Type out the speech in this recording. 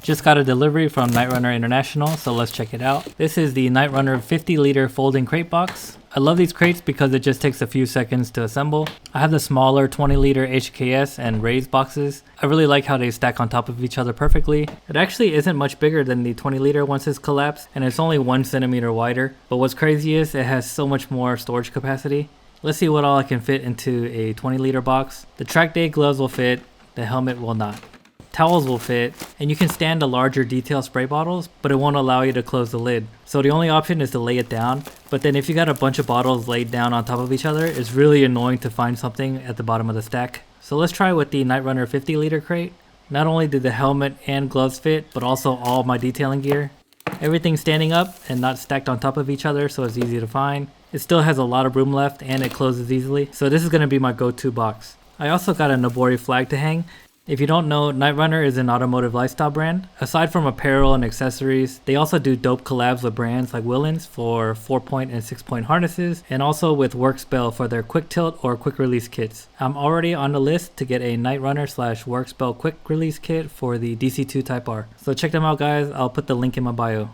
Just got a delivery from NIGHTRUNNER International, so let's check it out. This is the NIGHTRUNNER 50 liter folding crate box. I love these crates because it just takes a few seconds to assemble. I have the smaller 20 liter HKS and Raise boxes. I really like how they stack on top of each other perfectly. It actually isn't much bigger than the 20 liter once it's collapsed, and it's only 1 centimeter wider. But what's crazy is it has so much more storage capacity. Let's see what all I can fit into a 20 liter box. The track day gloves will fit, the helmet will not. Towels will fit, and you can stand the larger detail spray bottles, but it won't allow you to close the lid. So the only option is to lay it down, but then if you got a bunch of bottles laid down on top of each other, it's really annoying to find something at the bottom of the stack. So let's try with the NIGHTRUNNER 50 liter crate. Not only did the helmet and gloves fit, but also all my detailing gear. Everything's standing up and not stacked on top of each other, so it's easy to find. It still has a lot of room left and it closes easily, so this is going to be my go-to box. I also got a Nobori flag to hang. If you don't know, NIGHTRUNNER is an automotive lifestyle brand. Aside from apparel and accessories, they also do dope collabs with brands like Willens for 4-point and 6-point harnesses, and also with WorkSpell for their quick tilt or quick release kits. I'm already on the list to get a NIGHTRUNNER / WorkSpell quick release kit for the DC2 Type R. So check them out guys, I'll put the link in my bio.